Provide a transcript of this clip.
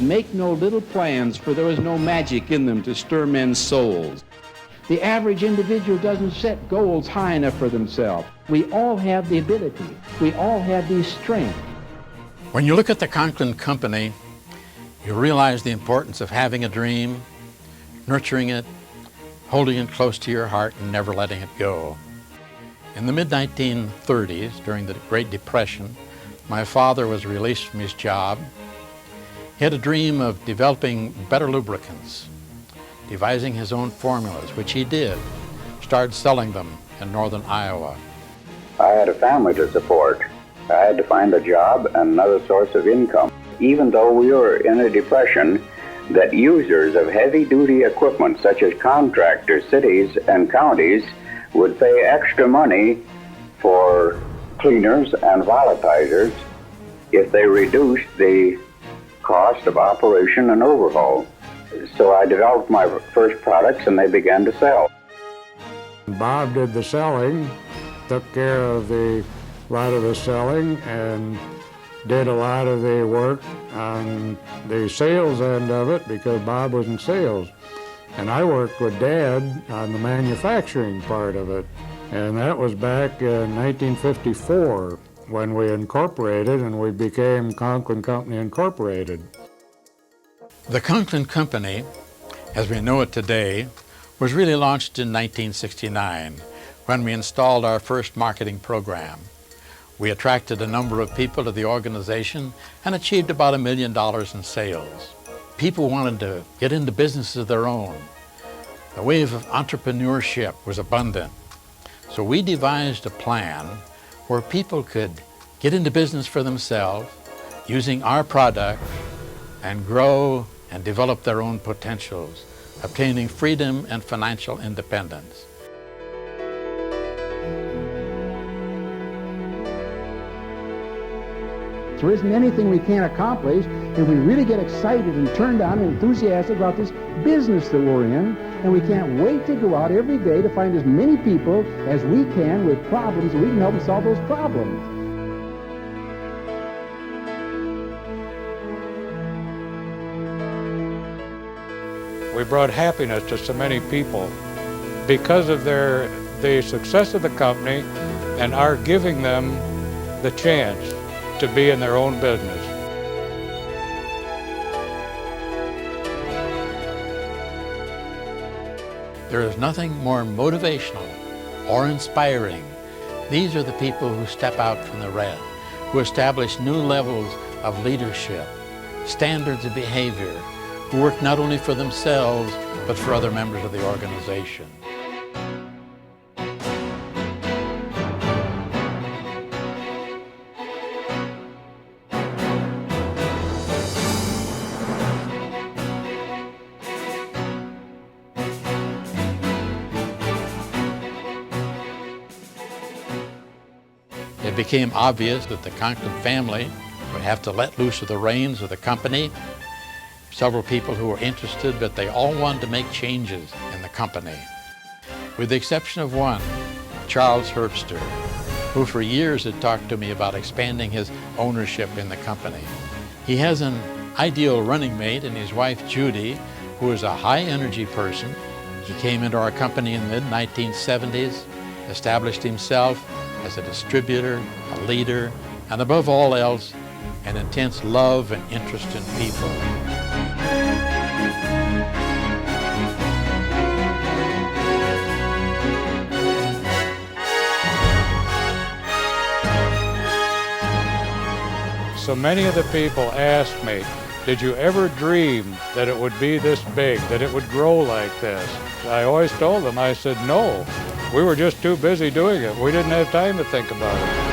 make no little plans, for there is no magic in them to stir men's souls. The average individual doesn't set goals high enough for themselves. We all have the ability. We all have the strength. When you look at the Conklin Company, you realize the importance of having a dream, nurturing it, holding it close to your heart, and never letting it go. In the mid-1930s, during the Great Depression, my father was released from his job. He had a dream of developing better lubricants, devising his own formulas, which he did, started selling them in northern Iowa. I had a family to support. I had to find a job and another source of income. Even though we were in a depression, that users of heavy-duty equipment, such as contractors, cities, and counties, would pay extra money for cleaners and volatilizers if they reduced the cost of operation and overhaul. So I developed my first products and they began to sell. Bob did the selling, took care of a lot of the selling, and did a lot of the work on the sales end of it because Bob was in sales. And I worked with Dad on the manufacturing part of it. And that was back in 1954 when we incorporated and we became Conklin Company Incorporated. The Conklin Company, as we know it today, was really launched in 1969 when we installed our first marketing program. We attracted a number of people to the organization and achieved about $1 million in sales. People wanted to get into business of their own. The wave of entrepreneurship was abundant. So we devised a plan where people could get into business for themselves using our product and grow and develop their own potentials, obtaining freedom and financial independence. There isn't anything we can't accomplish if we really get excited and turned on and enthusiastic about this business that we're in, and we can't wait to go out every day to find as many people as we can with problems, and we can help them solve those problems. We brought happiness to so many people because of the success of the company and our giving them the chance to be in their own business. There is nothing more motivational or inspiring. These are the people who step out from the rest, who establish new levels of leadership, standards of behavior, who work not only for themselves, but for other members of the organization. It became obvious that the Conklin family would have to let loose of the reins of the company. Several people who were interested, but they all wanted to make changes in the company. With the exception of one, Charles Herbster, who for years had talked to me about expanding his ownership in the company. He has an ideal running mate in his wife Judy, who is a high-energy person. He came into our company in the mid-1970s, established himself as a distributor, a leader, and above all else, an intense love and interest in people. So many of the people asked me, did you ever dream that it would be this big, that it would grow like this? I always told them, I said, no. We were just too busy doing it. We didn't have time to think about it.